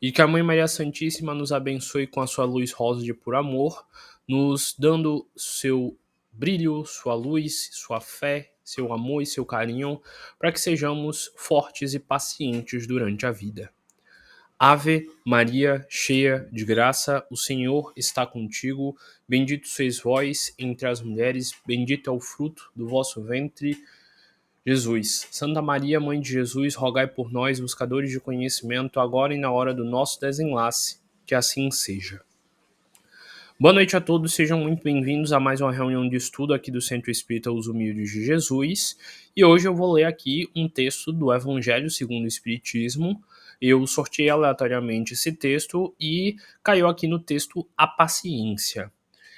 E que a Mãe Maria Santíssima nos abençoe com a sua luz rosa de puro amor, nos dando seu brilho, sua luz, sua fé, seu amor e seu carinho, para que sejamos fortes e pacientes durante a vida. Ave Maria, cheia de graça, o Senhor está contigo. Bendito sois vós entre as mulheres, bendito é o fruto do vosso ventre, Jesus. Santa Maria, Mãe de Jesus, rogai por nós, buscadores de conhecimento, agora e na hora do nosso desenlace. Que assim seja. Boa noite a todos, sejam muito bem-vindos a mais uma reunião de estudo aqui do Centro Espírita Os Humildes de Jesus. E hoje eu vou ler aqui um texto do Evangelho segundo o Espiritismo. Eu sorteei aleatoriamente esse texto e caiu aqui no texto A Paciência.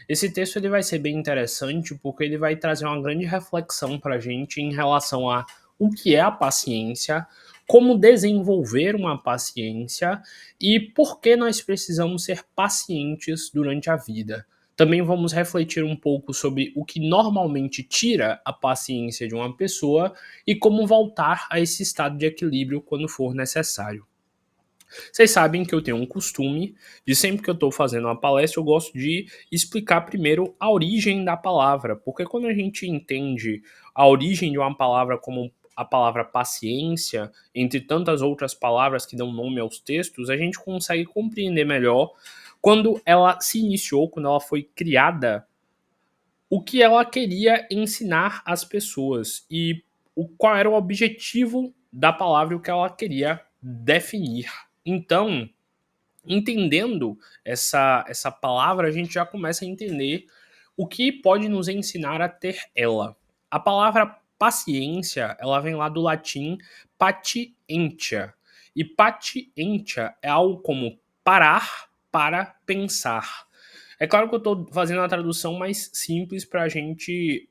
Esse texto ele vai ser bem interessante porque ele vai trazer uma grande reflexão para a gente em relação a o que é a paciência, como desenvolver uma paciência e por que nós precisamos ser pacientes durante a vida. Também vamos refletir um pouco sobre o que normalmente tira a paciência de uma pessoa e como voltar a esse estado de equilíbrio quando for necessário. Vocês sabem que eu tenho um costume de sempre que eu estou fazendo uma palestra, eu gosto de explicar primeiro a origem da palavra, porque quando a gente entende a origem de uma palavra como a palavra paciência, entre tantas outras palavras que dão nome aos textos, a gente consegue compreender melhor quando ela se iniciou, quando ela foi criada, o que ela queria ensinar às pessoas e qual era o objetivo da palavra e o que ela queria definir. Então, entendendo essa palavra, a gente já começa a entender o que pode nos ensinar a ter ela. A palavra paciência, ela vem lá do latim patientia. E patientia é algo como parar para pensar. É claro que eu estou fazendo a tradução mais simples para a gente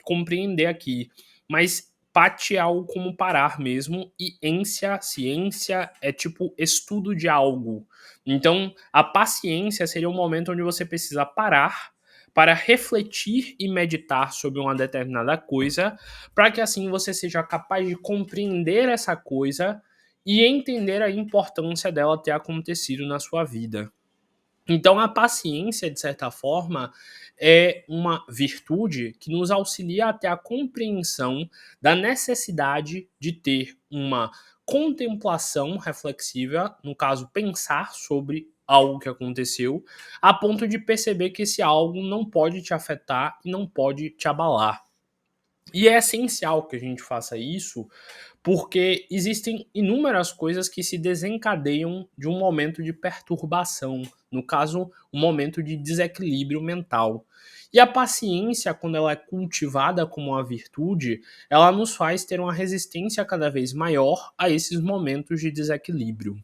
compreender aqui, mas pati é algo como parar mesmo, e ciência, é tipo estudo de algo. Então, a paciência seria um momento onde você precisa parar para refletir e meditar sobre uma determinada coisa, para que assim você seja capaz de compreender essa coisa e entender a importância dela ter acontecido na sua vida. Então, a paciência, de certa forma, é uma virtude que nos auxilia até a compreensão da necessidade de ter uma contemplação reflexiva, no caso, pensar sobre algo que aconteceu, a ponto de perceber que esse algo não pode te afetar e não pode te abalar. E é essencial que a gente faça isso, porque existem inúmeras coisas que se desencadeiam de um momento de perturbação, no caso, um momento de desequilíbrio mental. E a paciência, quando ela é cultivada como uma virtude, ela nos faz ter uma resistência cada vez maior a esses momentos de desequilíbrio.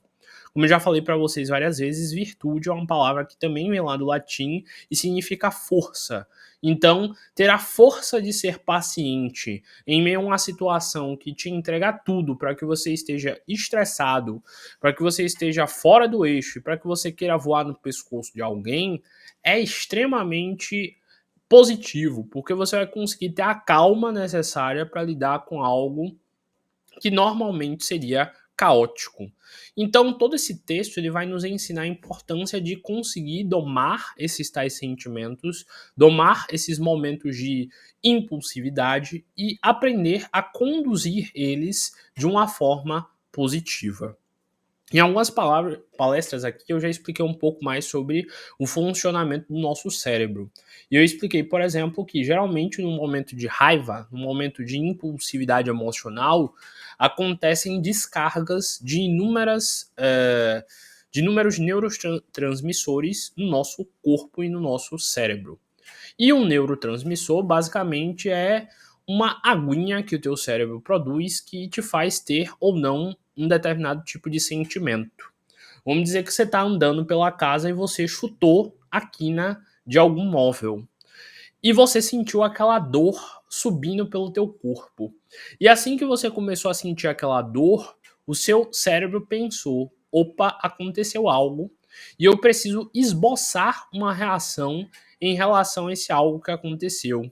Como eu já falei para vocês várias vezes, virtude é uma palavra que também vem lá do latim e significa força. Então, ter a força de ser paciente em meio a uma situação que te entrega tudo para que você esteja estressado, para que você esteja fora do eixo, para que você queira voar no pescoço de alguém, é extremamente positivo, porque você vai conseguir ter a calma necessária para lidar com algo que normalmente seria caótico. Então, todo esse texto ele vai nos ensinar a importância de conseguir domar esses tais sentimentos, domar esses momentos de impulsividade e aprender a conduzir eles de uma forma positiva. Em algumas palestras aqui eu já expliquei um pouco mais sobre o funcionamento do nosso cérebro. E eu expliquei, por exemplo, que geralmente no momento de raiva, no momento de impulsividade emocional, acontecem descargas de inúmeros neurotransmissores no nosso corpo e no nosso cérebro. E um neurotransmissor basicamente é uma aguinha que o teu cérebro produz que te faz ter ou não um determinado tipo de sentimento. Vamos dizer que você está andando pela casa e você chutou a quina de algum móvel. E você sentiu aquela dor subindo pelo teu corpo. E assim que você começou a sentir aquela dor, o seu cérebro pensou: opa, aconteceu algo e eu preciso esboçar uma reação em relação a esse algo que aconteceu.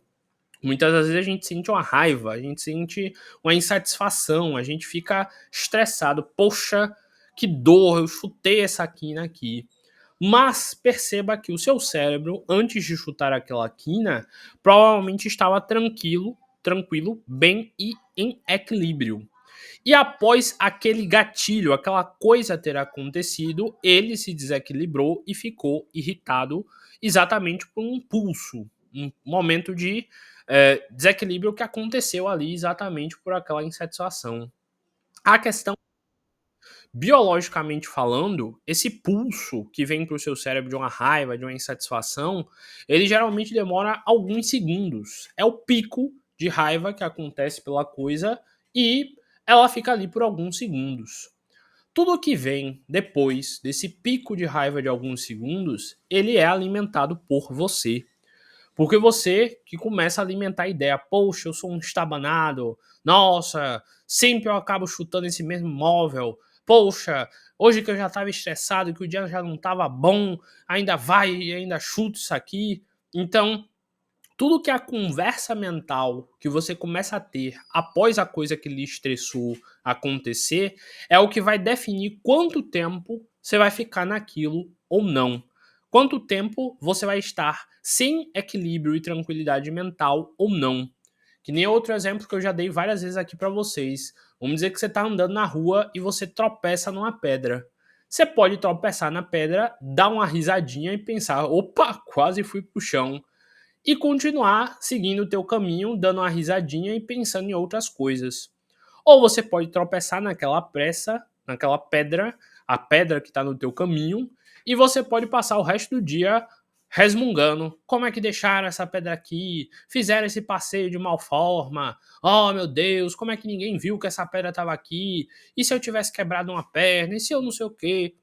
Muitas das vezes a gente sente uma raiva, a gente sente uma insatisfação, a gente fica estressado. Poxa, que dor, eu chutei essa quina aqui. Mas perceba que o seu cérebro, antes de chutar aquela quina, provavelmente estava tranquilo, bem e em equilíbrio. E após aquele gatilho, aquela coisa ter acontecido, ele se desequilibrou e ficou irritado exatamente por um pulso, um momento de desequilíbrio que aconteceu ali exatamente por aquela insatisfação. A questão, biologicamente falando, esse pulso que vem para o seu cérebro de uma raiva, de uma insatisfação, ele geralmente demora alguns segundos. É o pico de raiva que acontece pela coisa e ela fica ali por alguns segundos. Tudo que vem depois desse pico de raiva de alguns segundos, ele é alimentado por você. Porque você que começa a alimentar a ideia, poxa, eu sou um estabanado, nossa, sempre eu acabo chutando esse mesmo móvel, poxa, hoje que eu já estava estressado, que o dia já não estava bom, ainda vai e ainda chuta isso aqui. Então, tudo que é a conversa mental que você começa a ter após a coisa que lhe estressou acontecer é o que vai definir quanto tempo você vai ficar naquilo ou não. Quanto tempo você vai estar sem equilíbrio e tranquilidade mental ou não. Que nem outro exemplo que eu já dei várias vezes aqui para vocês. Vamos dizer que você está andando na rua e você tropeça numa pedra. Você pode tropeçar na pedra, dar uma risadinha e pensar: opa, quase fui pro chão, e continuar seguindo o teu caminho, dando uma risadinha e pensando em outras coisas. Ou você pode tropeçar naquela pressa, naquela pedra, a pedra que está no teu caminho, e você pode passar o resto do dia resmungando. Como é que deixaram essa pedra aqui? Fizeram esse passeio de mal forma? Oh, meu Deus, como é que ninguém viu que essa pedra estava aqui? E se eu tivesse quebrado uma perna? E se eu não sei o quê?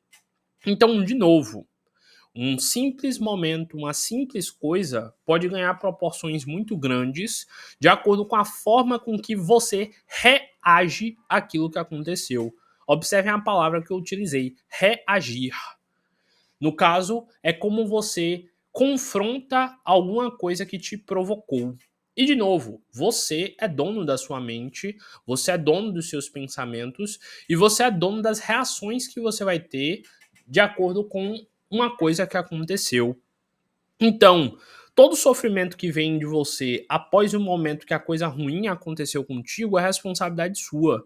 Então, de novo, um simples momento, uma simples coisa pode ganhar proporções muito grandes de acordo com a forma com que você reage àquilo que aconteceu. Observem a palavra que eu utilizei, reagir. No caso, é como você confronta alguma coisa que te provocou. E de novo, você é dono da sua mente, você é dono dos seus pensamentos e você é dono das reações que você vai ter de acordo com uma coisa que aconteceu. Então, todo sofrimento que vem de você após o momento que a coisa ruim aconteceu contigo é responsabilidade sua.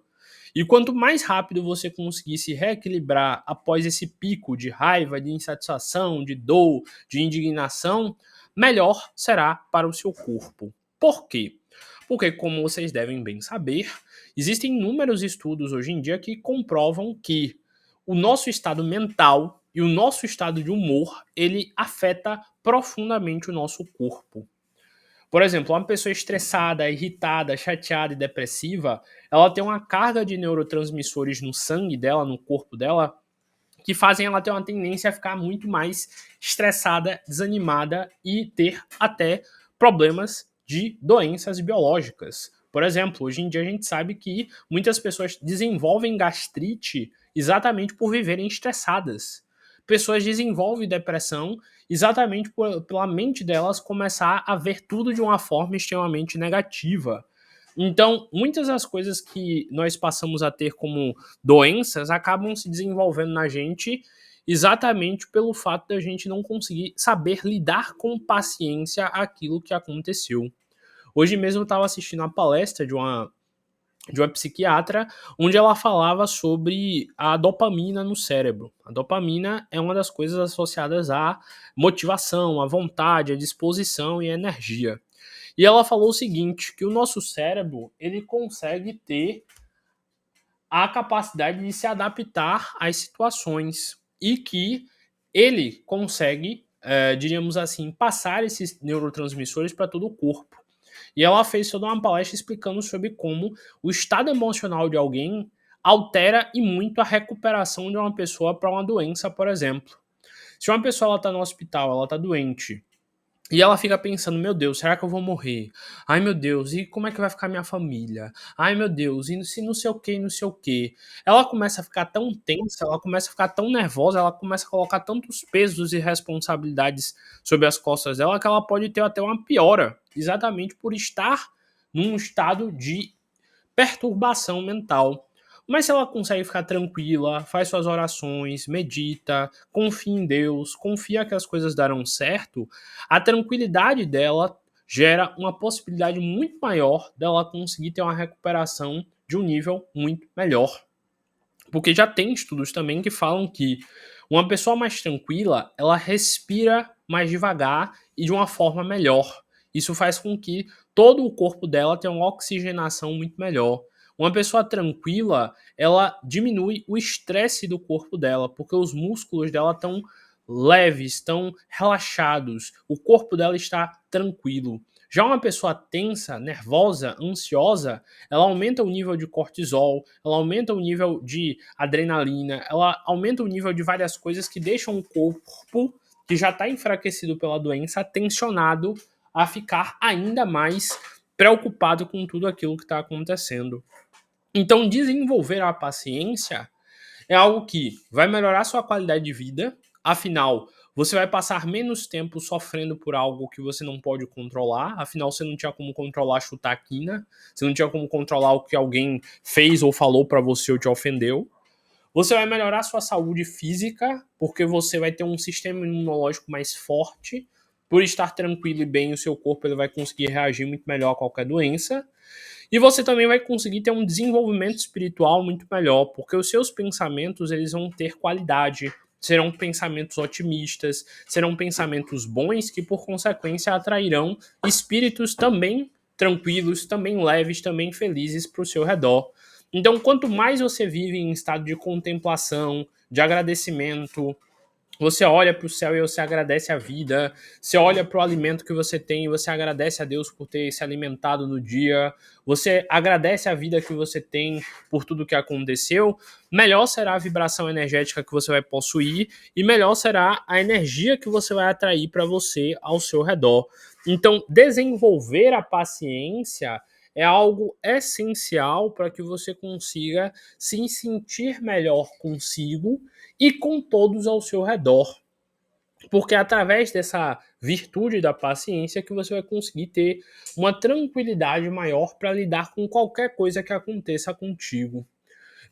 E quanto mais rápido você conseguir se reequilibrar após esse pico de raiva, de insatisfação, de dor, de indignação, melhor será para o seu corpo. Por quê? Porque, como vocês devem bem saber, existem inúmeros estudos hoje em dia que comprovam que o nosso estado mental e o nosso estado de humor, ele afeta profundamente o nosso corpo. Por exemplo, uma pessoa estressada, irritada, chateada e depressiva, ela tem uma carga de neurotransmissores no sangue dela, no corpo dela, que fazem ela ter uma tendência a ficar muito mais estressada, desanimada e ter até problemas de doenças biológicas. Por exemplo, hoje em dia a gente sabe que muitas pessoas desenvolvem gastrite exatamente por viverem estressadas. Pessoas desenvolvem depressão exatamente pela mente delas começar a ver tudo de uma forma extremamente negativa. Então, muitas das coisas que nós passamos a ter como doenças acabam se desenvolvendo na gente exatamente pelo fato da gente não conseguir saber lidar com paciência aquilo que aconteceu. Hoje mesmo eu estava assistindo uma palestra de uma psiquiatra, onde ela falava sobre a dopamina no cérebro. A dopamina é uma das coisas associadas à motivação, à vontade, à disposição e à energia. E ela falou o seguinte, que o nosso cérebro, ele consegue ter a capacidade de se adaptar às situações e que ele consegue, diríamos assim, passar esses neurotransmissores para todo o corpo. E ela fez toda uma palestra explicando sobre como o estado emocional de alguém altera e muito a recuperação de uma pessoa para uma doença, por exemplo. Se uma pessoa está no hospital, ela está doente, e ela fica pensando, meu Deus, será que eu vou morrer? Ai, meu Deus, e como é que vai ficar minha família? Ai, meu Deus, e se não sei o que, não sei o que. Ela começa a ficar tão tensa, ela começa a ficar tão nervosa, ela começa a colocar tantos pesos e responsabilidades sobre as costas dela que ela pode ter até uma piora, exatamente por estar num estado de perturbação mental. Mas se ela consegue ficar tranquila, faz suas orações, medita, confia em Deus, confia que as coisas darão certo, a tranquilidade dela gera uma possibilidade muito maior dela conseguir ter uma recuperação de um nível muito melhor. Porque já tem estudos também que falam que uma pessoa mais tranquila, ela respira mais devagar e de uma forma melhor. Isso faz com que todo o corpo dela tenha uma oxigenação muito melhor. Uma pessoa tranquila, ela diminui o estresse do corpo dela, porque os músculos dela estão leves, estão relaxados, o corpo dela está tranquilo. Já uma pessoa tensa, nervosa, ansiosa, ela aumenta o nível de cortisol, ela aumenta o nível de adrenalina, ela aumenta o nível de várias coisas que deixam o corpo, que já está enfraquecido pela doença, tensionado a ficar ainda mais preocupado com tudo aquilo que está acontecendo. Então, desenvolver a paciência é algo que vai melhorar sua qualidade de vida, afinal, você vai passar menos tempo sofrendo por algo que você não pode controlar, afinal, você não tinha como controlar chutar a quina, você não tinha como controlar o que alguém fez ou falou para você ou te ofendeu. Você vai melhorar sua saúde física, porque você vai ter um sistema imunológico mais forte, por estar tranquilo e bem, o seu corpo ele vai conseguir reagir muito melhor a qualquer doença. E você também vai conseguir ter um desenvolvimento espiritual muito melhor, porque os seus pensamentos eles vão ter qualidade, serão pensamentos otimistas, serão pensamentos bons que por consequência atrairão espíritos também tranquilos, também leves, também felizes para o seu redor. Então, quanto mais você vive em estado de contemplação, de agradecimento, você olha para o céu e você agradece a vida. Você olha para o alimento que você tem e você agradece a Deus por ter se alimentado no dia. Você agradece a vida que você tem por tudo que aconteceu. Melhor será a vibração energética que você vai possuir e melhor será a energia que você vai atrair para você ao seu redor. Então, desenvolver a paciência é algo essencial para que você consiga se sentir melhor consigo e com todos ao seu redor. Porque é através dessa virtude da paciência que você vai conseguir ter uma tranquilidade maior para lidar com qualquer coisa que aconteça contigo.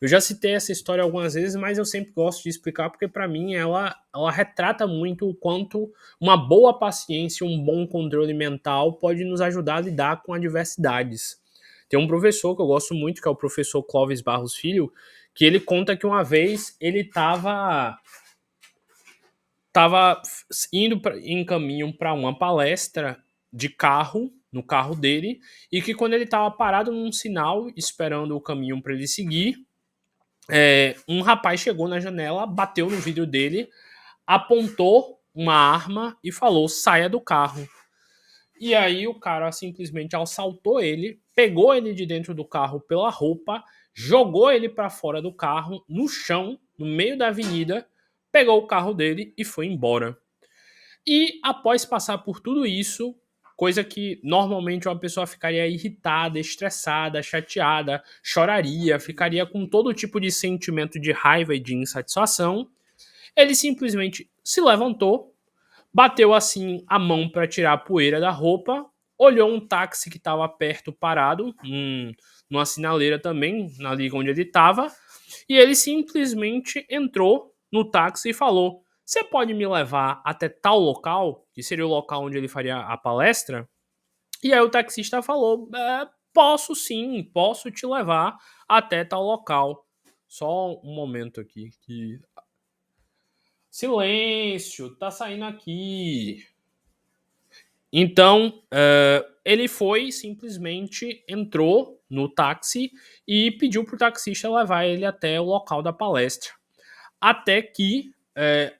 Eu já citei essa história algumas vezes, mas eu sempre gosto de explicar porque para mim ela retrata muito o quanto uma boa paciência, um bom controle mental pode nos ajudar a lidar com adversidades. Tem um professor que eu gosto muito, que é o professor Clóvis Barros Filho, que ele conta que uma vez ele estava indo em caminho para uma palestra de carro, no carro dele, e que quando ele estava parado num sinal, esperando o caminho para ele seguir, um rapaz chegou na janela, bateu no vidro dele, apontou uma arma e falou: saia do carro. E aí o cara simplesmente assaltou ele, pegou ele de dentro do carro pela roupa, jogou ele para fora do carro, no chão, no meio da avenida, pegou o carro dele e foi embora. E após passar por tudo isso, coisa que normalmente uma pessoa ficaria irritada, estressada, chateada, choraria, ficaria com todo tipo de sentimento de raiva e de insatisfação, ele simplesmente se levantou, bateu assim a mão para tirar a poeira da roupa, olhou um táxi que estava perto parado, numa sinaleira também, na liga onde ele estava, e ele simplesmente entrou no táxi e falou: você pode me levar até tal local, que seria o local onde ele faria a palestra? E aí o taxista falou: posso sim, posso te levar até tal local. Só um momento aqui. Silêncio, tá saindo aqui. Então, ele foi, simplesmente entrou no táxi e pediu pro taxista levar ele até o local da palestra. Até que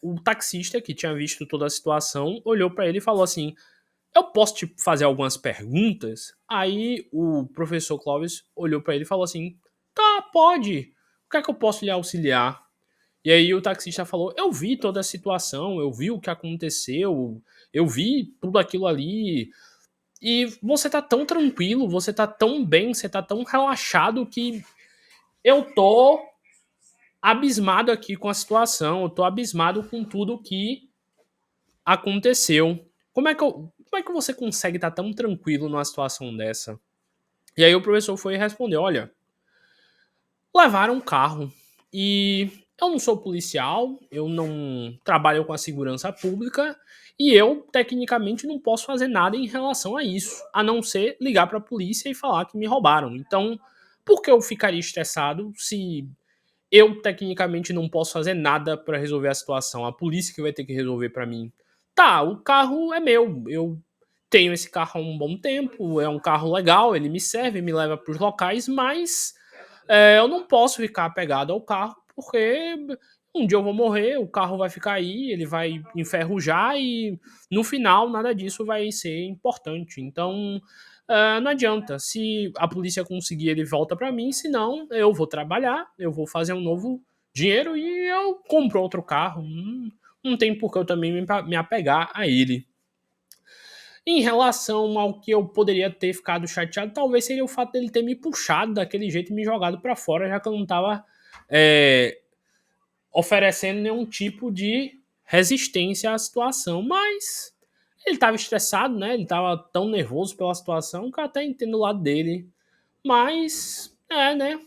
o taxista, que tinha visto toda a situação, olhou para ele e falou assim: eu posso te fazer algumas perguntas? Aí o professor Clóvis olhou para ele e falou assim: tá, pode. O que é que eu posso lhe auxiliar? E aí o taxista falou: eu vi toda a situação, eu vi o que aconteceu, eu vi tudo aquilo ali. E você tá tão tranquilo, você tá tão bem, você tá tão relaxado que eu tô abismado aqui com a situação, eu tô abismado com tudo que aconteceu. Como é que você consegue estar tão tranquilo numa situação dessa? E aí o professor foi e respondeu: olha, levaram o carro. E eu não sou policial, eu não trabalho com a segurança pública e eu, tecnicamente, não posso fazer nada em relação a isso, a não ser ligar para a polícia e falar que me roubaram. Então, por que eu ficaria estressado se eu, tecnicamente, não posso fazer nada para resolver a situação? A polícia que vai ter que resolver para mim. Tá, o carro é meu, eu tenho esse carro há um bom tempo, é um carro legal, ele me serve, me leva para os locais, mas eu não posso ficar apegado ao carro, porque um dia eu vou morrer, o carro vai ficar aí, ele vai enferrujar e no final nada disso vai ser importante. Então, não adianta. Se a polícia conseguir, ele volta para mim, se não, eu vou trabalhar, eu vou fazer um novo dinheiro e eu compro outro carro. Não tem por que eu também me apegar a ele. Em relação ao que eu poderia ter ficado chateado, talvez seria o fato dele ter me puxado daquele jeito e me jogado para fora, já que eu não estava oferecendo nenhum tipo de resistência à situação. Mas ele estava estressado, né? Ele estava tão nervoso pela situação que eu até entendo o lado dele. Mas, né?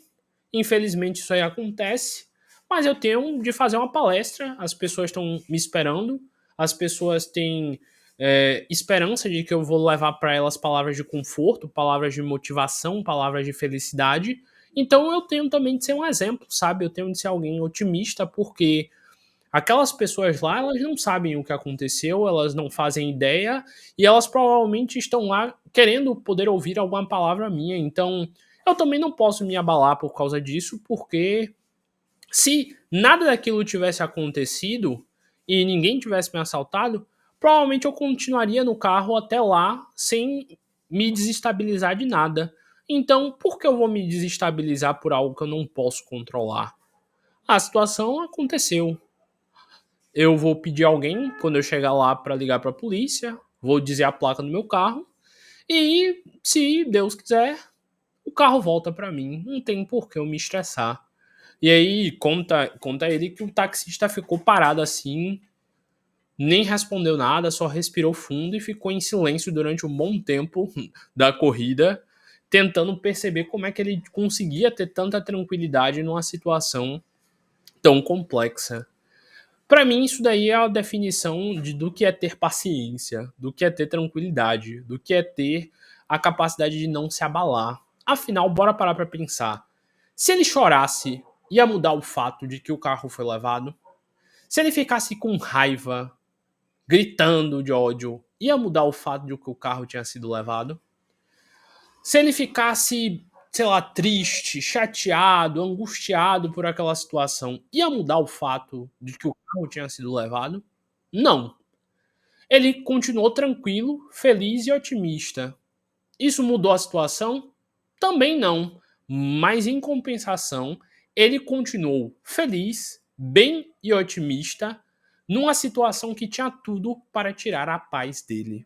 Infelizmente isso aí acontece. Mas eu tenho de fazer uma palestra, as pessoas estão me esperando, as pessoas têm esperança de que eu vou levar para elas palavras de conforto, palavras de motivação, palavras de felicidade. Então eu tenho também de ser um exemplo, sabe? Eu tenho de ser alguém otimista, porque aquelas pessoas lá, elas não sabem o que aconteceu, elas não fazem ideia e elas provavelmente estão lá querendo poder ouvir alguma palavra minha. Então, eu também não posso me abalar por causa disso, porque se nada daquilo tivesse acontecido e ninguém tivesse me assaltado, provavelmente eu continuaria no carro até lá sem me desestabilizar de nada. Então, por que eu vou me desestabilizar por algo que eu não posso controlar? A situação aconteceu. Eu vou pedir alguém quando eu chegar lá para ligar para a polícia, vou dizer a placa do meu carro e, se Deus quiser, o carro volta para mim. Não tem por que eu me estressar. E aí conta ele que o taxista ficou parado assim, nem respondeu nada, só respirou fundo e ficou em silêncio durante um bom tempo da corrida, tentando perceber como é que ele conseguia ter tanta tranquilidade numa situação tão complexa. Para mim, isso daí é a definição do que é ter paciência, do que é ter tranquilidade, do que é ter a capacidade de não se abalar. Afinal, bora parar para pensar. Se ele chorasse, ia mudar o fato de que o carro foi levado? Se ele ficasse com raiva, gritando de ódio, ia mudar o fato de que o carro tinha sido levado? Se ele ficasse, sei lá, triste, chateado, angustiado por aquela situação, ia mudar o fato de que o carro tinha sido levado? Não. Ele continuou tranquilo, feliz e otimista. Isso mudou a situação? Também não. Mas em compensação, ele continuou feliz, bem e otimista numa situação que tinha tudo para tirar a paz dele.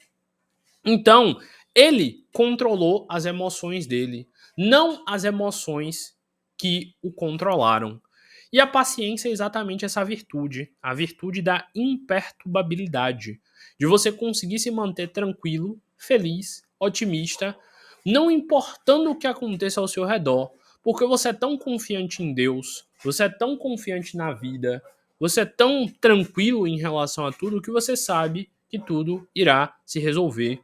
Então, ele controlou as emoções dele, não as emoções que o controlaram. E a paciência é exatamente essa virtude, a virtude da imperturbabilidade, de você conseguir se manter tranquilo, feliz, otimista, não importando o que aconteça ao seu redor, porque você é tão confiante em Deus, você é tão confiante na vida, você é tão tranquilo em relação a tudo que você sabe que tudo irá se resolver.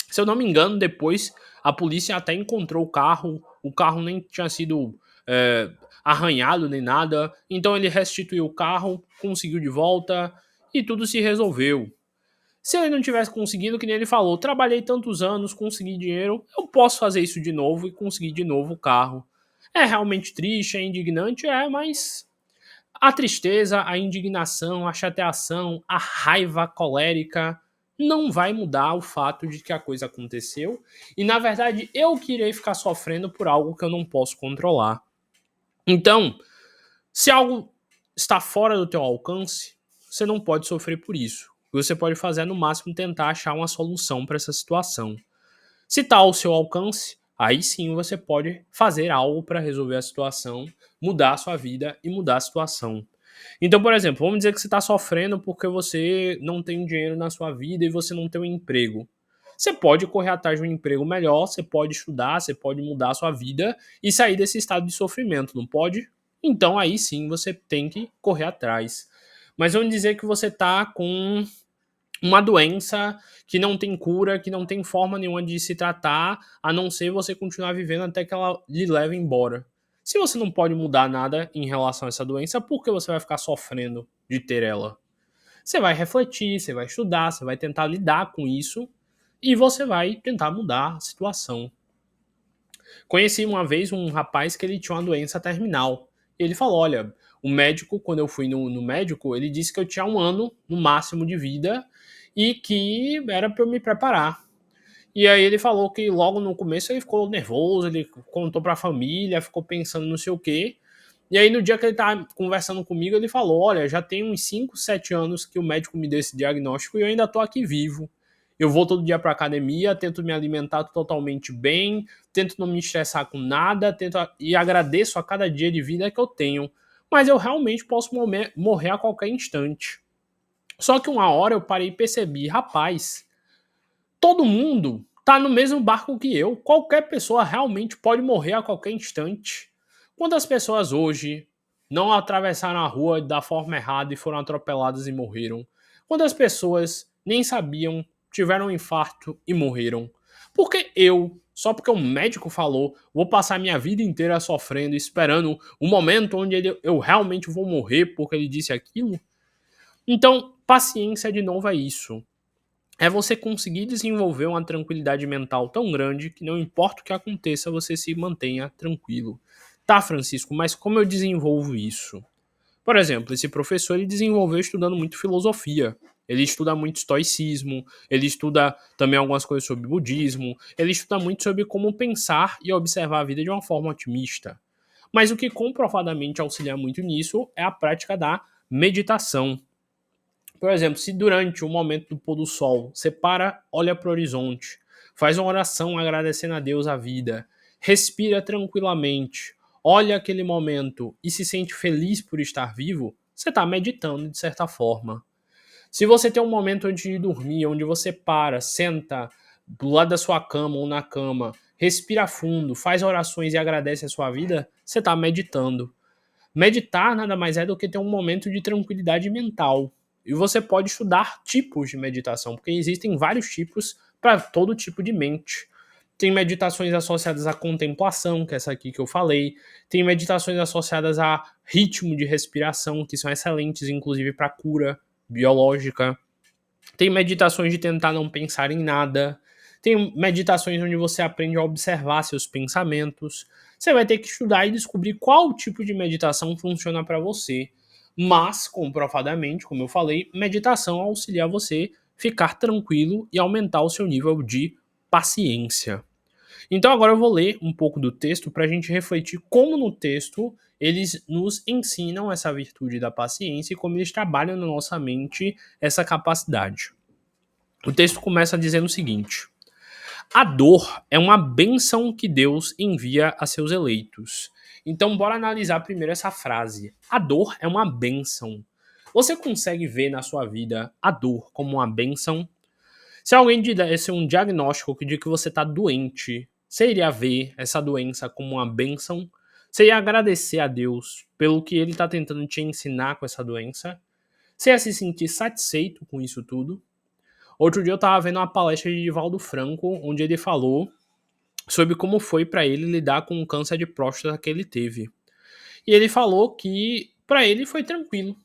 Se eu não me engano, depois a polícia até encontrou o carro nem tinha sido é, arranhado nem nada, então ele restituiu o carro, conseguiu de volta e tudo se resolveu. Se ele não tivesse conseguido, que nem ele falou, trabalhei tantos anos, consegui dinheiro, eu posso fazer isso de novo e conseguir de novo o carro. É realmente triste, é indignante, mas a tristeza, a indignação, a chateação, a raiva colérica não vai mudar o fato de que a coisa aconteceu e, na verdade, eu que irei ficar sofrendo por algo que eu não posso controlar. Então, se algo está fora do teu alcance, você não pode sofrer por isso. O que você pode fazer é, no máximo, tentar achar uma solução para essa situação. Se está ao seu alcance, aí sim você pode fazer algo para resolver a situação, mudar a sua vida e mudar a situação. Então, por exemplo, vamos dizer que você está sofrendo porque você não tem dinheiro na sua vida e você não tem um emprego. você pode correr atrás de um emprego melhor, você pode estudar, você pode mudar a sua vida e sair desse estado de sofrimento, não pode? Então aí sim você tem que correr atrás. Mas vamos dizer que você tá com uma doença que não tem cura, que não tem forma nenhuma de se tratar, a não ser você continuar vivendo até que ela lhe leve embora. Se você não pode mudar nada em relação a essa doença, por que você vai ficar sofrendo de ter ela? Você vai refletir, você vai estudar, você vai tentar lidar com isso e você vai tentar mudar a situação. Conheci uma vez um rapaz que ele tinha uma doença terminal. E ele falou: olha, o médico, quando eu fui no médico, ele disse que eu tinha 1 ano no máximo de vida e que era para eu me preparar. E aí ele falou que logo no começo ele ficou nervoso, ele contou para a família, ficou pensando não sei o quê. E aí no dia que ele tava conversando comigo, ele falou: olha, já tem uns 5, 7 anos que o médico me deu esse diagnóstico e eu ainda tô aqui vivo. Eu vou todo dia pra academia, tento me alimentar totalmente bem, tento não me estressar com nada, e agradeço a cada dia de vida que eu tenho. Mas eu realmente posso morrer a qualquer instante. Só que uma hora eu parei e percebi, rapaz, todo mundo tá no mesmo barco que eu. Qualquer pessoa realmente pode morrer a qualquer instante. Quantas pessoas hoje não atravessaram a rua da forma errada e foram atropeladas e morreram? Quantas pessoas nem sabiam, tiveram um infarto e morreram? Porque eu, só porque o médico falou, vou passar minha vida inteira sofrendo, esperando o momento onde eu realmente vou morrer porque ele disse aquilo? Então, paciência de novo é isso. É você conseguir desenvolver uma tranquilidade mental tão grande que não importa o que aconteça, você se mantenha tranquilo. Tá, Francisco, mas como eu desenvolvo isso? Por exemplo, esse professor ele desenvolveu estudando muito filosofia. Ele estuda muito estoicismo, ele estuda também algumas coisas sobre budismo, ele estuda muito sobre como pensar e observar a vida de uma forma otimista. Mas o que comprovadamente auxilia muito nisso é a prática da meditação. Por exemplo, se durante o momento do pôr do sol você para, olha para o horizonte, faz uma oração agradecendo a Deus a vida, respira tranquilamente, olha aquele momento e se sente feliz por estar vivo, você está meditando de certa forma. Se você tem um momento antes de dormir, onde você para, senta do lado da sua cama ou na cama, respira fundo, faz orações e agradece a sua vida, você está meditando. Meditar nada mais é do que ter um momento de tranquilidade mental. E você pode estudar tipos de meditação, porque existem vários tipos para todo tipo de mente. Tem meditações associadas à contemplação, que é essa aqui que eu falei. Tem meditações associadas a ritmo de respiração, que são excelentes, inclusive para cura biológica. Tem meditações de tentar não pensar em nada. Tem meditações onde você aprende a observar seus pensamentos. Você vai ter que estudar e descobrir qual tipo de meditação funciona para você. Mas, comprovadamente, como eu falei, meditação auxilia você ficar tranquilo e aumentar o seu nível de paciência. Então agora eu vou ler um pouco do texto para a gente refletir como no texto eles nos ensinam essa virtude da paciência e como eles trabalham na nossa mente essa capacidade. O texto começa dizendo o seguinte: a dor é uma bênção que Deus envia a seus eleitos. Então, bora analisar primeiro essa frase. A dor é uma bênção. Você consegue ver na sua vida a dor como uma bênção? Se alguém te desse um diagnóstico que diz que você está doente, você iria ver essa doença como uma bênção? Você ia agradecer a Deus pelo que ele está tentando te ensinar com essa doença? Você ia se sentir satisfeito com isso tudo? Outro dia eu estava vendo uma palestra de Divaldo Franco, onde ele falou sobre como foi para ele lidar com o câncer de próstata que ele teve. E ele falou que para ele foi tranquilo.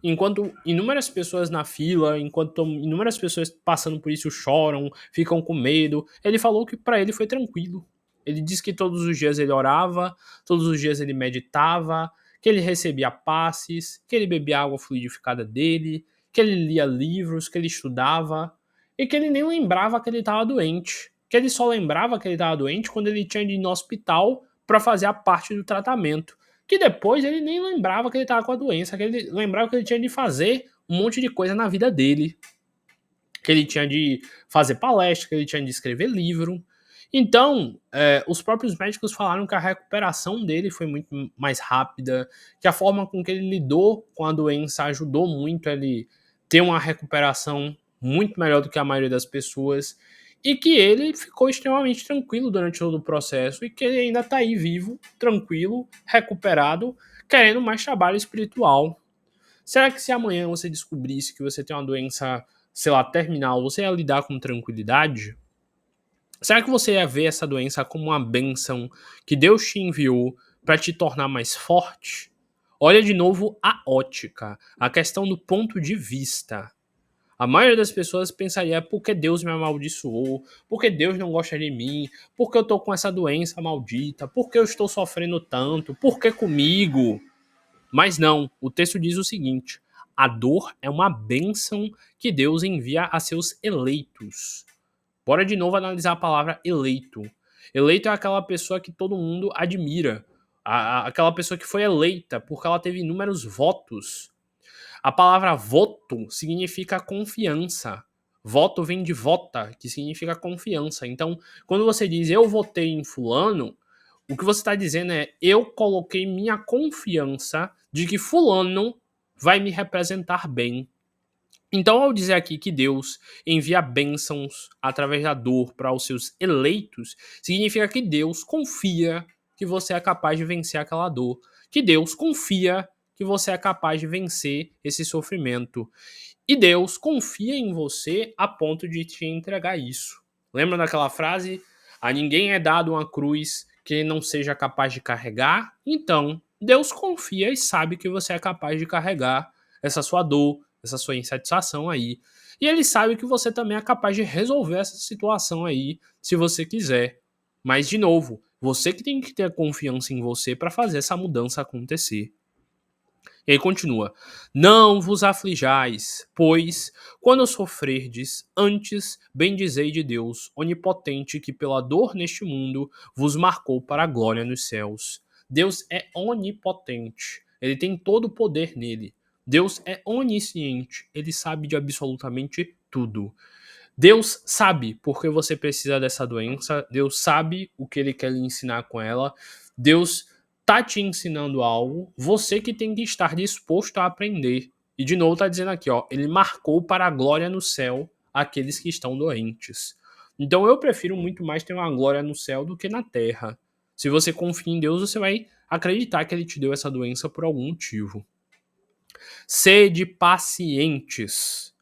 Enquanto inúmeras pessoas na fila, enquanto inúmeras pessoas passando por isso choram, ficam com medo, ele falou que para ele foi tranquilo. Ele disse que todos os dias ele orava, todos os dias ele meditava, que ele recebia passes, que ele bebia água fluidificada dele, que ele lia livros, que ele estudava, e que ele nem lembrava que ele estava doente. Que ele só lembrava que ele estava doente quando ele tinha de ir no hospital para fazer a parte do tratamento, que depois ele nem lembrava que ele estava com a doença, que ele lembrava que ele tinha de fazer um monte de coisa na vida dele, que ele tinha de fazer palestra, que ele tinha de escrever livro. Então, os próprios médicos falaram que a recuperação dele foi muito mais rápida, que a forma com que ele lidou com a doença ajudou muito ele ter uma recuperação muito melhor do que a maioria das pessoas. e que ele ficou extremamente tranquilo durante todo o processo e que ele ainda está aí vivo, tranquilo, recuperado, querendo mais trabalho espiritual. Será que se amanhã você descobrisse que você tem uma doença, sei lá, terminal, você ia lidar com tranquilidade? Será que você ia ver essa doença como uma bênção que Deus te enviou para te tornar mais forte? Olha de novo a ótica, a questão do ponto de vista. A maioria das pessoas pensaria porque Deus me amaldiçoou, porque Deus não gosta de mim, porque eu tô com essa doença maldita, porque eu estou sofrendo tanto, porque comigo. Mas não, o texto diz o seguinte: a dor é uma bênção que Deus envia a seus eleitos. Bora de novo analisar a palavra eleito. Eleito é aquela pessoa que todo mundo admira, aquela pessoa que foi eleita porque ela teve inúmeros votos. A palavra voto significa confiança. Voto vem de vota, que significa confiança. Então, quando você diz eu votei em fulano, o que você está dizendo é eu coloquei minha confiança de que fulano vai me representar bem. Então, ao dizer aqui que Deus envia bênçãos através da dor para os seus eleitos, significa que Deus confia que você é capaz de vencer aquela dor, que Deus confia que você é capaz de vencer esse sofrimento. E Deus confia em você a ponto de te entregar isso. Lembra daquela frase? A ninguém é dado uma cruz que não seja capaz de carregar? Então, Deus confia e sabe que você é capaz de carregar essa sua dor, essa sua insatisfação aí. E ele sabe que você também é capaz de resolver essa situação aí, se você quiser. Mas, de novo, você que tem que ter confiança em você para fazer essa mudança acontecer. E aí continua: não vos aflijais, pois, quando sofrerdes, antes bendizei de Deus, onipotente, que pela dor neste mundo vos marcou para a glória nos céus. Deus é onipotente, ele tem todo o poder nele. Deus é onisciente, ele sabe de absolutamente tudo. Deus sabe por que você precisa dessa doença, Deus sabe o que ele quer lhe ensinar com ela, Deus tá te ensinando algo, você que tem que estar disposto a aprender. E de novo tá dizendo aqui, ó, ele marcou para a glória no céu aqueles que estão doentes. Então eu prefiro muito mais ter uma glória no céu do que na terra. Se você confia em Deus, você vai acreditar que ele te deu essa doença por algum motivo. Sede pacientes.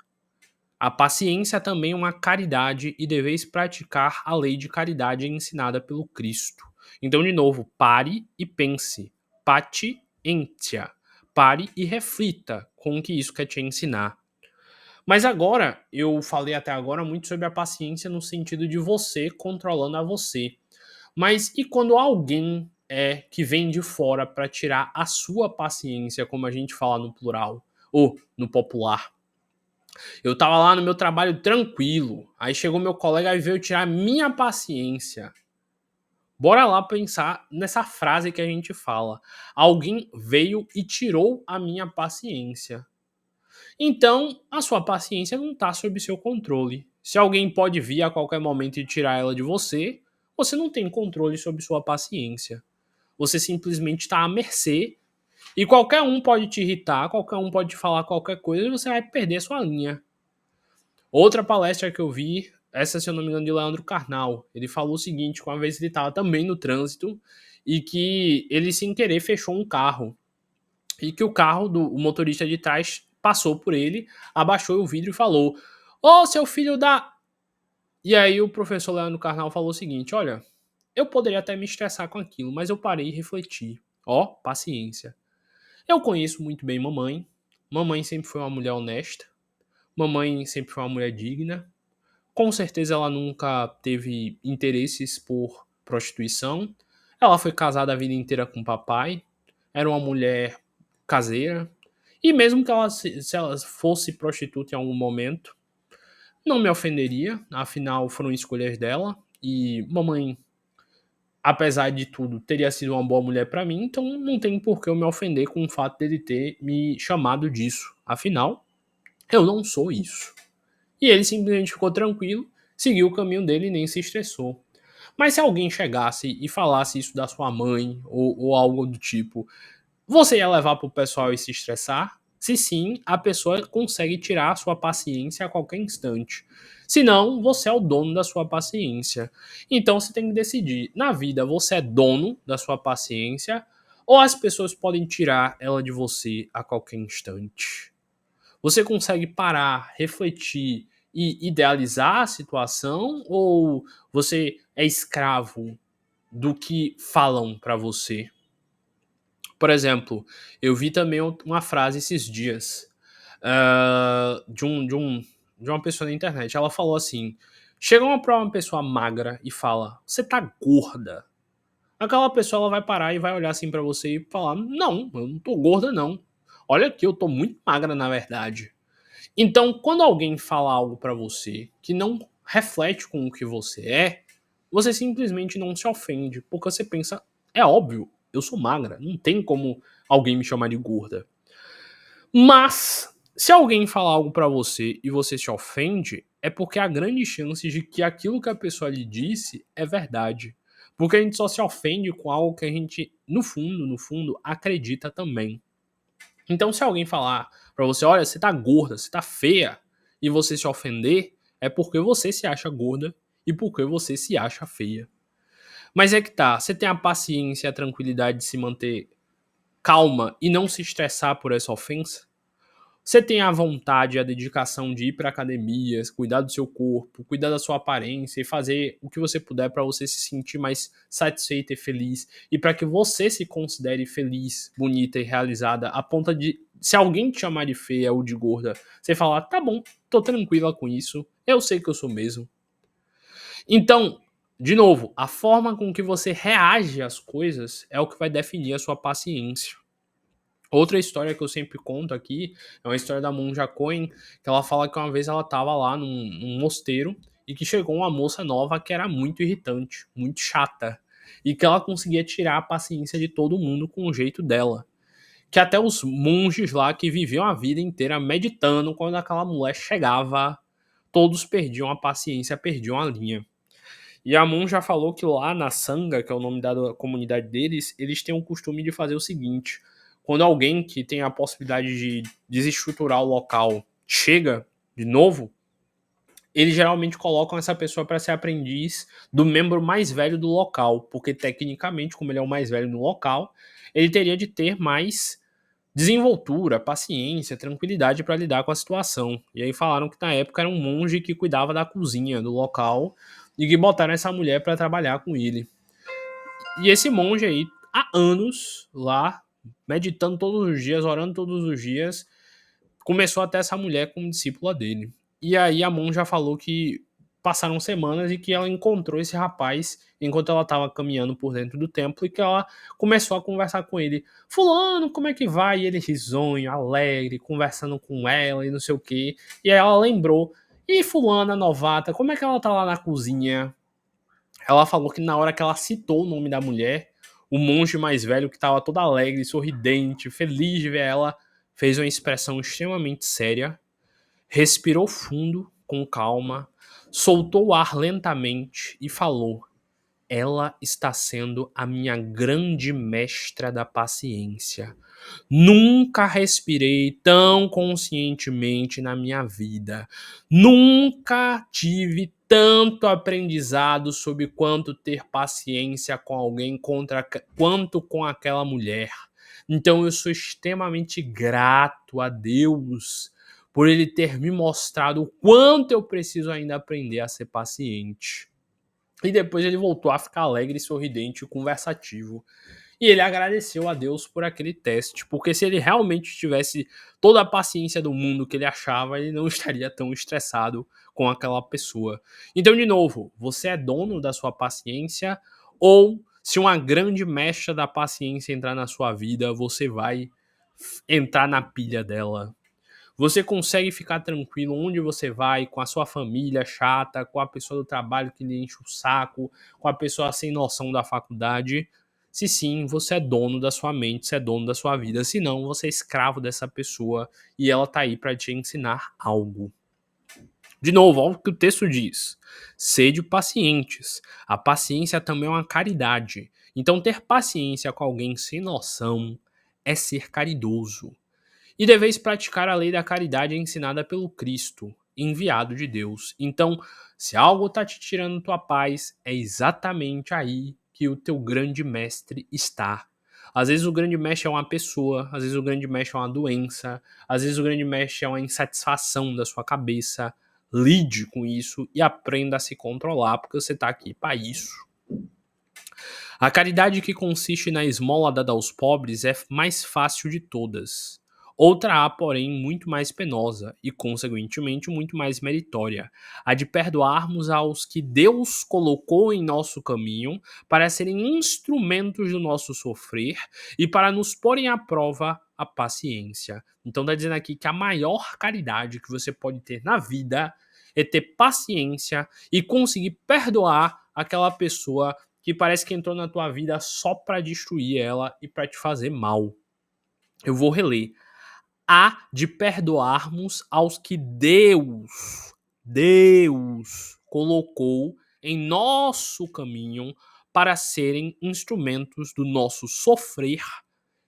A paciência também é uma caridade e deveis praticar a lei de caridade ensinada pelo Cristo. Então, de novo, pare e pense. Patientia. Pare e reflita com o que isso quer te ensinar. Mas agora, eu falei até agora muito sobre a paciência no sentido de você controlando a você. Mas e quando alguém que vem de fora para tirar a sua paciência, como a gente fala no plural, ou no popular? Eu tava lá no meu trabalho tranquilo. Aí chegou meu colega e veio tirar minha paciência. Bora lá pensar nessa frase que a gente fala. Alguém veio e tirou a minha paciência. Então, a sua paciência não está sob seu controle. Se alguém pode vir a qualquer momento e tirar ela de você, você não tem controle sobre sua paciência. Você simplesmente está à mercê e qualquer um pode te irritar, qualquer um pode te falar qualquer coisa e você vai perder sua linha. Outra palestra que eu vi, essa se eu não me engano de Leandro Carnal, ele falou o seguinte, que uma vez ele estava também no trânsito e que ele sem querer fechou um carro e que o carro do o motorista de trás passou por ele, abaixou o vidro e falou: "Ô, seu filho da..." E aí o professor Leandro Carnal falou o seguinte: "Olha, eu poderia até me estressar com aquilo, mas eu parei e refleti. Ó, paciência. Eu conheço muito bem mamãe. Mamãe sempre foi uma mulher honesta. Mamãe sempre foi uma mulher digna. Com certeza ela nunca teve interesses por prostituição. Ela foi casada a vida inteira com o papai. Era uma mulher caseira. E mesmo que ela, se ela fosse prostituta em algum momento, não me ofenderia. Afinal, foram escolhas dela. E mamãe, apesar de tudo, teria sido uma boa mulher para mim. Então não tem por que eu me ofender com o fato dele ter me chamado disso. Afinal, eu não sou isso. E ele simplesmente ficou tranquilo, seguiu o caminho dele e nem se estressou. Mas se alguém chegasse e falasse isso da sua mãe ou algo do tipo, você ia levar pro pessoal e se estressar? Se sim, a pessoa consegue tirar a sua paciência a qualquer instante. Se não, você é o dono da sua paciência. Então você tem que decidir. Na vida, você é dono da sua paciência ou as pessoas podem tirar ela de você a qualquer instante? Você consegue parar, refletir e idealizar a situação ou você é escravo do que falam pra você? Por exemplo, eu vi também uma frase esses dias de uma pessoa na internet. Ela falou assim: chega pra uma pessoa magra e fala, você tá gorda. Aquela pessoa ela vai parar e vai olhar assim pra você e falar: não, eu não tô gorda, não. Olha aqui, eu tô muito magra, na verdade. Então, quando alguém fala algo pra você que não reflete com o que você simplesmente não se ofende, porque você pensa, é óbvio, eu sou magra, não tem como alguém me chamar de gorda. Mas, se alguém falar algo pra você e você se ofende, é porque há grandes chances de que aquilo que a pessoa lhe disse é verdade. Porque a gente só se ofende com algo que a gente, no fundo, acredita também. Então, se alguém falar pra você, olha, você tá gorda, você tá feia, e você se ofender, é porque você se acha gorda e porque você se acha feia. Mas é que tá, você tem a paciência e a tranquilidade de se manter calma e não se estressar por essa ofensa? Você tem a vontade e a dedicação de ir para academias, cuidar do seu corpo, cuidar da sua aparência e fazer o que você puder para você se sentir mais satisfeita e feliz e para que você se considere feliz, bonita e realizada a ponto de se alguém te chamar de feia ou de gorda, você falar, tá bom, tô tranquila com isso, eu sei que eu sou mesmo. Então, de novo, a forma com que você reage às coisas é o que vai definir a sua paciência. Outra história que eu sempre conto aqui é uma história da Monja Coen, que ela fala que uma vez ela estava lá num mosteiro e que chegou uma moça nova que era muito irritante, muito chata, e que ela conseguia tirar a paciência de todo mundo com o jeito dela. Que até os monges lá que viviam a vida inteira meditando, quando aquela mulher chegava, todos perdiam a paciência, perdiam a linha. E a Moon já falou que lá na Sangha, que é o nome da comunidade deles, eles têm o costume de fazer o seguinte: quando alguém que tem a possibilidade de desestruturar o local chega de novo, eles geralmente colocam essa pessoa para ser aprendiz do membro mais velho do local, porque tecnicamente, como ele é o mais velho no local, ele teria de ter mais desenvoltura, paciência, tranquilidade para lidar com a situação. E aí falaram que na época era um monge que cuidava da cozinha do local e que botaram essa mulher para trabalhar com ele. E esse monge aí, há anos lá, meditando todos os dias, orando todos os dias, começou a ter essa mulher como discípula dele. E aí a monja falou que passaram semanas e que ela encontrou esse rapaz enquanto ela estava caminhando por dentro do templo e que ela começou a conversar com ele. Fulano, como é que vai? E ele risonho, alegre, conversando com ela e não sei o quê. E aí ela lembrou. E fulana novata, como é que ela tá lá na cozinha? Ela falou que na hora que ela citou o nome da mulher, o monge mais velho, que estava todo alegre, sorridente, feliz de ver ela, fez uma expressão extremamente séria, respirou fundo, com calma, soltou o ar lentamente e falou: ela está sendo a minha grande mestra da paciência. Nunca respirei tão conscientemente na minha vida. Nunca tive tanto aprendizado sobre quanto ter paciência com alguém quanto com aquela mulher. Então eu sou extremamente grato a Deus por ele ter me mostrado o quanto eu preciso ainda aprender a ser paciente. E depois ele voltou a ficar alegre, sorridente e conversativo. E ele agradeceu a Deus por aquele teste, porque se ele realmente tivesse toda a paciência do mundo que ele achava, ele não estaria tão estressado com aquela pessoa. Então, de novo, você é dono da sua paciência ou se uma grande mecha da paciência entrar na sua vida, você vai entrar na pilha dela. Você consegue ficar tranquilo onde você vai, com a sua família chata, com a pessoa do trabalho que lhe enche o saco, com a pessoa sem noção da faculdade? Se sim, você é dono da sua mente, você é dono da sua vida. Se não, você é escravo dessa pessoa e ela tá aí para te ensinar algo. De novo, olha o que o texto diz. Sede pacientes. A paciência também é uma caridade. Então, ter paciência com alguém sem noção é ser caridoso. E deveis praticar a lei da caridade ensinada pelo Cristo, enviado de Deus. Então, se algo está te tirando tua paz, é exatamente aí que o teu grande mestre está. Às vezes o grande mestre é uma pessoa, às vezes o grande mestre é uma doença, às vezes o grande mestre é uma insatisfação da sua cabeça. Lide com isso e aprenda a se controlar, porque você está aqui para isso. A caridade que consiste na esmola dada aos pobres é mais fácil de todas. Outra há, porém, muito mais penosa e, consequentemente, muito mais meritória, a de perdoarmos aos que Deus colocou em nosso caminho para serem instrumentos do nosso sofrer e para nos porem à prova a paciência. Então, está dizendo aqui que a maior caridade que você pode ter na vida é ter paciência e conseguir perdoar aquela pessoa que parece que entrou na tua vida só para destruir ela e para te fazer mal. Eu vou reler. Há de perdoarmos aos que Deus colocou em nosso caminho para serem instrumentos do nosso sofrer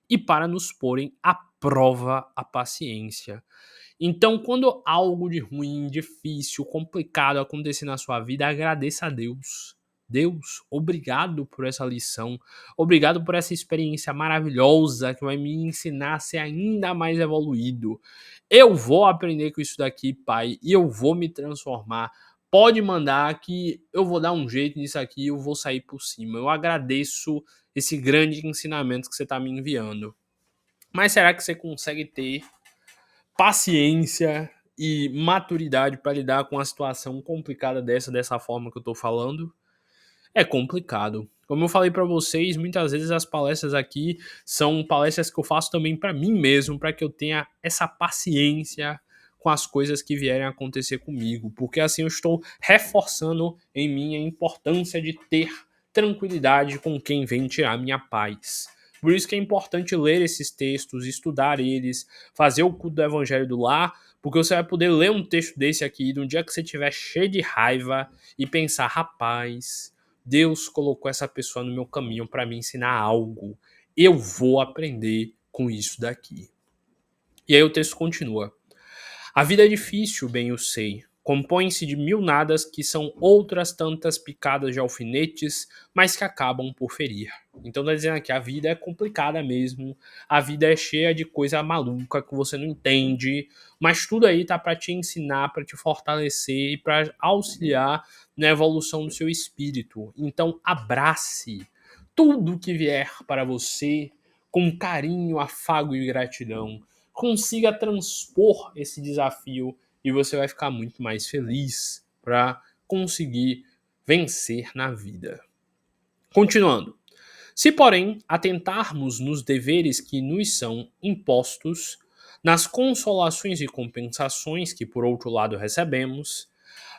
e para nos porem à prova a paciência. Então, quando algo de ruim, difícil, complicado acontecer na sua vida, agradeça a Deus. Deus, obrigado por essa lição, obrigado por essa experiência maravilhosa que vai me ensinar a ser ainda mais evoluído. Eu vou aprender com isso daqui, Pai, e eu vou me transformar. Pode mandar que eu vou dar um jeito nisso aqui e eu vou sair por cima. Eu agradeço esse grande ensinamento que você está me enviando. Mas será que você consegue ter paciência e maturidade para lidar com uma situação complicada dessa forma que eu tô falando? É complicado. Como eu falei para vocês, muitas vezes as palestras aqui são palestras que eu faço também para mim mesmo, para que eu tenha essa paciência com as coisas que vierem a acontecer comigo, porque assim eu estou reforçando em mim a importância de ter tranquilidade com quem vem tirar minha paz. Por isso que é importante ler esses textos, estudar eles, fazer o culto do evangelho do lar, porque você vai poder ler um texto desse aqui no dia que você estiver cheio de raiva e pensar, rapaz, Deus colocou essa pessoa no meu caminho para me ensinar algo. Eu vou aprender com isso daqui. E aí o texto continua. A vida é difícil, bem eu sei. Compõe-se de mil nadas que são outras tantas picadas de alfinetes, mas que acabam por ferir. Então tá dizendo aqui, a vida é complicada mesmo, a vida é cheia de coisa maluca que você não entende, mas tudo aí tá para te ensinar, para te fortalecer e para auxiliar na evolução do seu espírito. Então abrace tudo que vier para você com carinho, afago e gratidão. Consiga transpor esse desafio e você vai ficar muito mais feliz para conseguir vencer na vida. Continuando. Se, porém, atentarmos nos deveres que nos são impostos, nas consolações e compensações que, por outro lado, recebemos,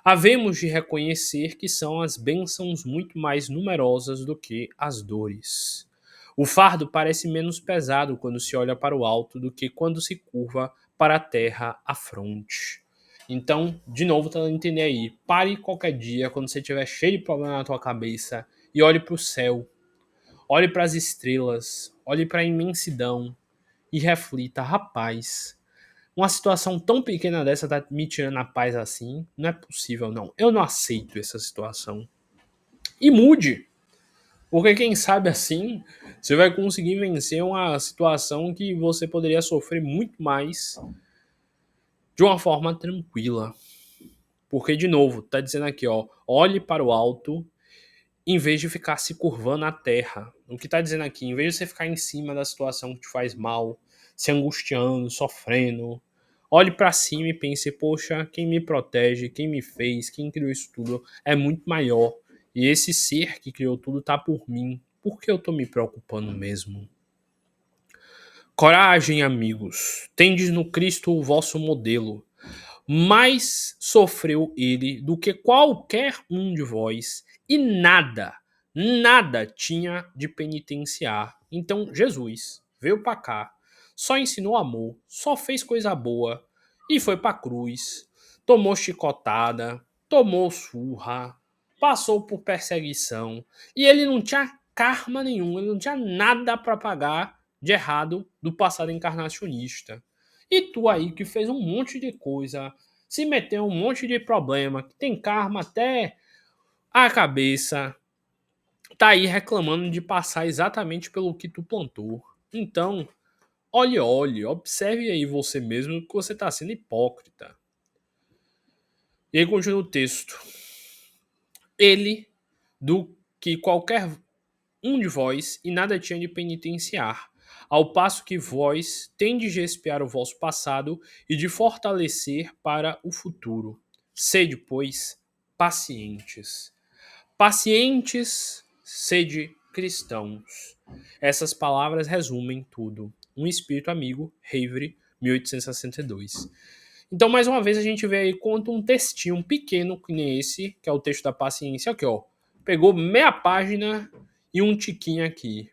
havemos de reconhecer que são as bênçãos muito mais numerosas do que as dores. O fardo parece menos pesado quando se olha para o alto do que quando se curva para a terra à fronte. Então, de novo, tá dando a entender aí. Pare qualquer dia, quando você estiver cheio de problema na tua cabeça, e olhe para o céu, olhe para as estrelas, olhe para a imensidão e reflita, rapaz, uma situação tão pequena dessa tá me tirando a paz assim? Não é possível, não. Eu não aceito essa situação. E mude. Porque quem sabe assim, você vai conseguir vencer uma situação que você poderia sofrer muito mais de uma forma tranquila. Porque, de novo, tá dizendo aqui, ó, olhe para o alto em vez de ficar se curvando à terra. O que tá dizendo aqui, em vez de você ficar em cima da situação que te faz mal, se angustiando, sofrendo, olhe para cima e pense, poxa, quem me protege, quem me fez, quem criou isso tudo é muito maior. E esse ser que criou tudo tá por mim. Por que eu tô me preocupando mesmo? Coragem, amigos. Tendes no Cristo o vosso modelo. Mais sofreu ele do que qualquer um de vós, e nada tinha de penitenciar. Então Jesus veio para cá, só ensinou amor, só fez coisa boa e foi para cruz, tomou chicotada, tomou surra, passou por perseguição e ele não tinha karma nenhum, ele não tinha nada para pagar de errado do passado encarnacionista. E tu aí que fez um monte de coisa, se meteu um monte de problema, que tem karma até a cabeça, tá aí reclamando de passar exatamente pelo que tu plantou. Então, olhe, observe aí você mesmo que você tá sendo hipócrita. E aí continua o texto. Ele, do que qualquer um de vós, e nada tinha de penitenciar, ao passo que vós tendes de expiar o vosso passado e de fortalecer para o futuro. Sede, pois, pacientes. Pacientes, sede cristãos. Essas palavras resumem tudo. Um espírito amigo, Havre, 1862. Então, mais uma vez, a gente vê aí conta um textinho pequeno, que nem esse, que é o texto da paciência, aqui, ó. Pegou meia página e um tiquinho aqui.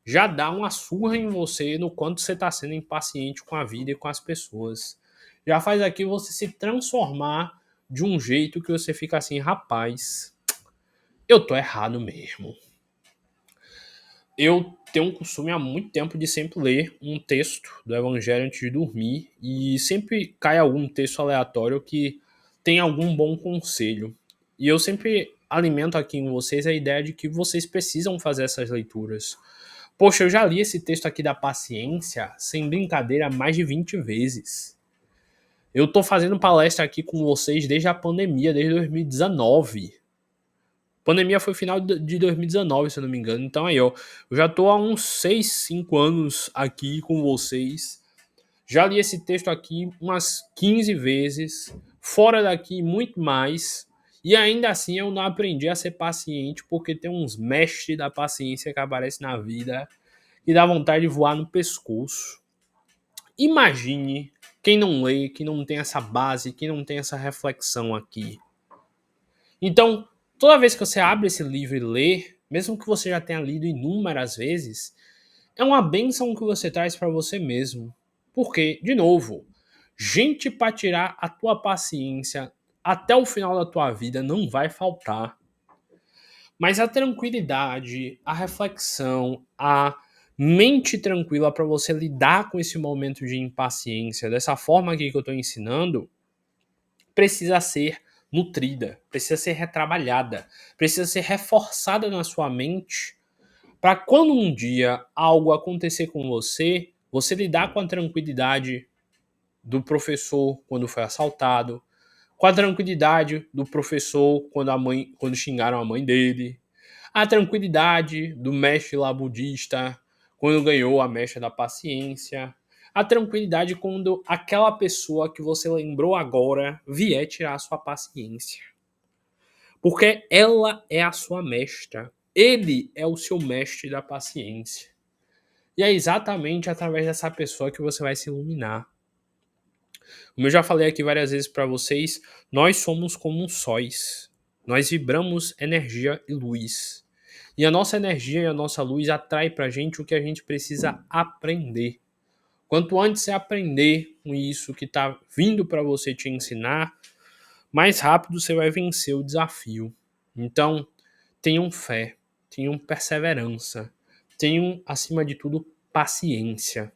Já dá uma surra em você no quanto você está sendo impaciente com a vida e com as pessoas. Já faz aqui você se transformar de um jeito que você fica assim, rapaz, eu tô errado mesmo. Eu tenho um costume há muito tempo de sempre ler um texto do Evangelho antes de dormir e sempre cai algum texto aleatório que tem algum bom conselho. E eu sempre alimento aqui em vocês a ideia de que vocês precisam fazer essas leituras. Poxa, eu já li esse texto aqui da paciência, sem brincadeira, mais de 20 vezes. Eu tô fazendo palestra aqui com vocês desde a pandemia, desde 2019. Pandemia foi final de 2019, se eu não me engano. Então aí, ó, eu já tô há uns 6, 5 anos aqui com vocês. Já li esse texto aqui umas 15 vezes, fora daqui muito mais. E ainda assim eu não aprendi a ser paciente, porque tem uns mestres da paciência que aparecem na vida que dá vontade de voar no pescoço. Imagine quem não lê, quem não tem essa base, quem não tem essa reflexão aqui. Então, toda vez que você abre esse livro e lê, mesmo que você já tenha lido inúmeras vezes, é uma bênção que você traz para você mesmo. Porque, de novo, gente para tirar a tua paciência até o final da tua vida não vai faltar. Mas a tranquilidade, a reflexão, a mente tranquila para você lidar com esse momento de impaciência dessa forma aqui que eu estou ensinando, precisa ser nutrida, precisa ser retrabalhada, precisa ser reforçada na sua mente para quando um dia algo acontecer com você, você lidar com a tranquilidade do professor quando foi assaltado, com a tranquilidade do professor quando xingaram a mãe dele, a tranquilidade do mestre lá budista quando ganhou a mecha da paciência, a tranquilidade quando aquela pessoa que você lembrou agora vier tirar a sua paciência. Porque ela é a sua mestra. Ele é o seu mestre da paciência. E é exatamente através dessa pessoa que você vai se iluminar. Como eu já falei aqui várias vezes para vocês, nós somos como sóis. Nós vibramos energia e luz. E a nossa energia e a nossa luz atrai pra gente o que a gente precisa aprender. Quanto antes você aprender com isso que tá vindo para você te ensinar, mais rápido você vai vencer o desafio. Então, tenham fé, tenham perseverança, tenham, acima de tudo, paciência.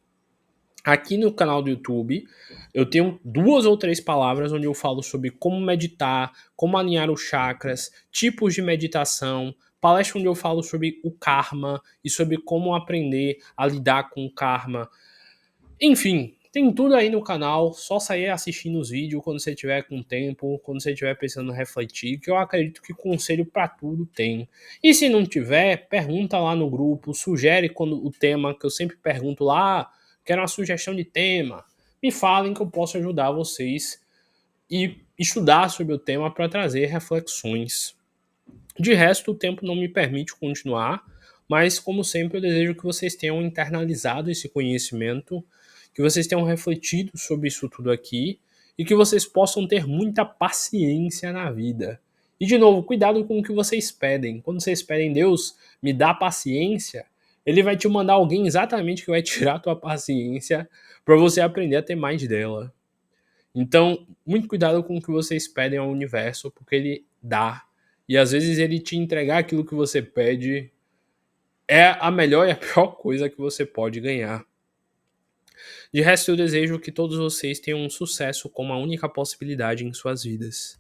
Aqui no canal do YouTube, eu tenho 2 ou 3 palavras onde eu falo sobre como meditar, como alinhar os chakras, tipos de meditação, palestra onde eu falo sobre o karma e sobre como aprender a lidar com o karma. Enfim, tem tudo aí no canal, só sair assistindo os vídeos quando você tiver com tempo, quando você estiver pensando em refletir, que eu acredito que conselho para tudo tem. E se não tiver, pergunta lá no grupo, sugere quando o tema, que eu sempre pergunto lá, quero uma sugestão de tema, me falem que eu posso ajudar vocês e estudar sobre o tema para trazer reflexões. De resto, o tempo não me permite continuar, mas como sempre eu desejo que vocês tenham internalizado esse conhecimento, que vocês tenham refletido sobre isso tudo aqui e que vocês possam ter muita paciência na vida. E de novo, cuidado com o que vocês pedem. Quando vocês pedem Deus, me dá paciência, ele vai te mandar alguém exatamente que vai tirar a tua paciência para você aprender a ter mais dela. Então, muito cuidado com o que vocês pedem ao universo, porque ele dá. E às vezes ele te entregar aquilo que você pede é a melhor e a pior coisa que você pode ganhar. De resto, eu desejo que todos vocês tenham um sucesso como a única possibilidade em suas vidas.